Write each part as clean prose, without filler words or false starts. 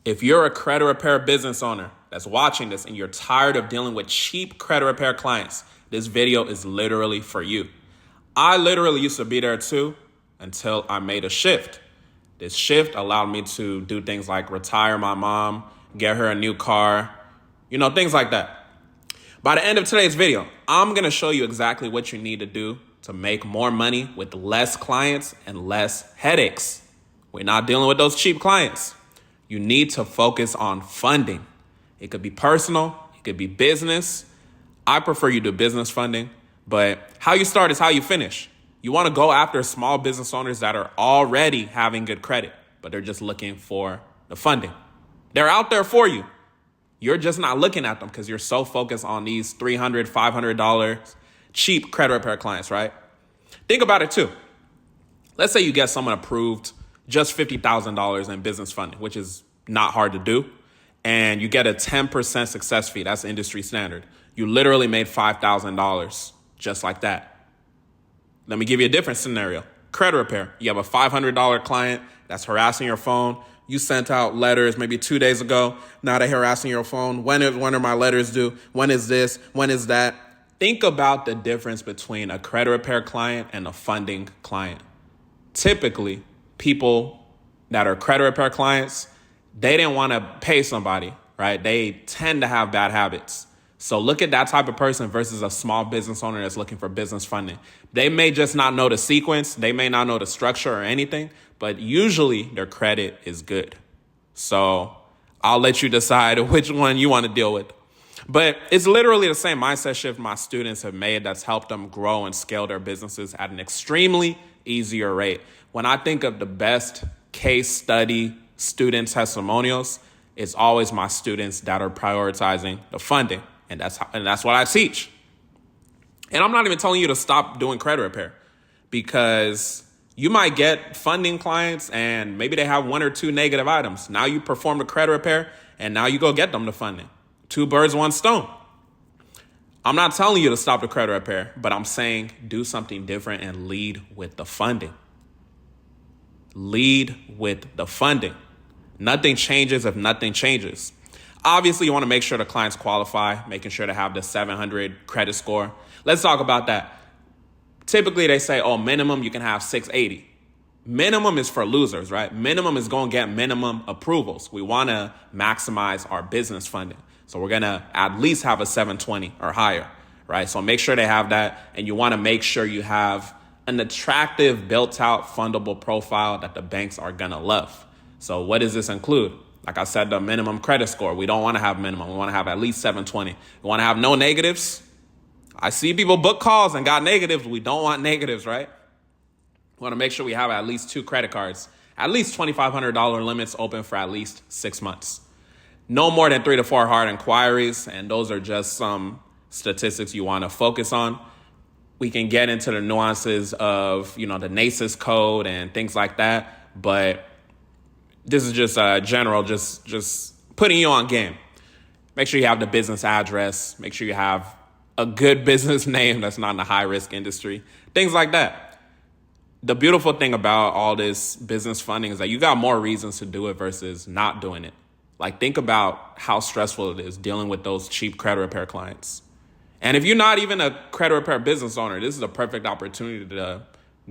If you're a credit repair business owner that's watching this and you're tired of dealing with cheap credit repair clients, this video is literally for you. I literally used to be there too until I made a shift. This shift allowed me to do things like retire my mom, get her a new car, things like that. By the end of today's video, I'm going to show you exactly what you need to do to make more money with less clients and less headaches. We're not dealing with those cheap clients. You need to focus on funding. It could be personal, it could be business. I prefer you do business funding, but how you start is how you finish. You want to go after small business owners that are already having good credit, but they're just looking for the funding. They're out there for you. You're just not looking at them because you're so focused on these $300, $500 cheap credit repair clients, right? Think about it too. Let's say you get someone approved just $50,000 in business funding, which is not hard to do. And you get a 10% success fee. That's industry standard. You literally made $5,000 just like that. Let me give you a different scenario. Credit repair. You have a $500 client that's harassing your phone. You sent out letters maybe 2 days ago. Now they're harassing your phone. When are my letters due? When is this? When is that? Think about the difference between a credit repair client and a funding client. Typically, people that are credit repair clients, they didn't want to pay somebody, right? They tend to have bad habits. So look at that type of person versus a small business owner that's looking for business funding. They may just not know the sequence. They may not know the structure or anything, but usually their credit is good. So I'll let you decide which one you want to deal with. But it's literally the same mindset shift my students have made that's helped them grow and scale their businesses at an extremely easier rate. When I think of the best case study student testimonials, it's always my students that are prioritizing the funding. And that's what I teach. And I'm not even telling you to stop doing credit repair, because you might get funding clients and maybe they have one or two negative items. Now you perform the credit repair and now you go get them the funding. 2 birds, 1 stone. I'm not telling you to stop the credit repair, but I'm saying do something different and lead with the funding. Lead with the funding. Nothing changes if nothing changes. Obviously, you want to make sure the clients qualify, making sure to have the 700 credit score. Let's talk about that. Typically, they say, minimum you can have 680. Minimum is for losers, right? Minimum is going to get minimum approvals. We want to maximize our business funding. So we're going to at least have a 720 or higher, right? So make sure they have that. And you want to make sure you have an attractive, built-out, fundable profile that the banks are going to love. So what does this include? Like I said, the minimum credit score. We don't want to have minimum. We want to have at least 720. We want to have no negatives. I see people book calls and got negatives. We don't want negatives, right? We want to make sure we have at least 2 credit cards, at least $2,500 limits open for at least 6 months. No more than 3 to 4 hard inquiries, and those are just some statistics you want to focus on. We can get into the nuances of, the NACES code and things like that, but this is just general, just putting you on game. Make sure you have the business address. Make sure you have a good business name that's not in a high-risk industry, things like that. The beautiful thing about all this business funding is that you got more reasons to do it versus not doing it. Like, think about how stressful it is dealing with those cheap credit repair clients. And if you're not even a credit repair business owner, this is a perfect opportunity to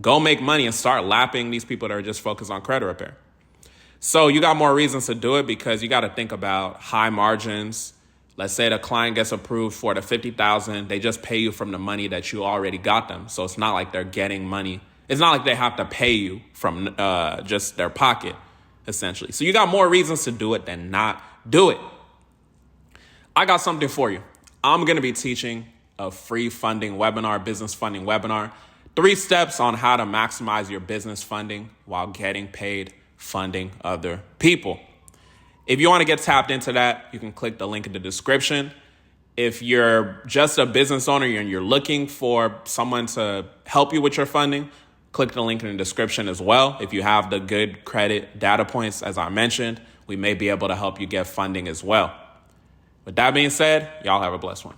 go make money and start lapping these people that are just focused on credit repair. So you got more reasons to do it because you got to think about high margins. Let's say the client gets approved for the $50,000. They just pay you from the money that you already got them. So it's not like they're getting money. It's not like they have to pay you from just their pocket, essentially. So you got more reasons to do it than not do it. I got something for you. I'm going to be teaching a free funding webinar, business funding webinar, 3 steps on how to maximize your business funding while getting paid funding other people. If you want to get tapped into that, you can click the link in the description. If you're just a business owner and you're looking for someone to help you with your funding, click the link in the description as well. If you have the good credit data points, as I mentioned, we may be able to help you get funding as well. With that being said, y'all have a blessed one.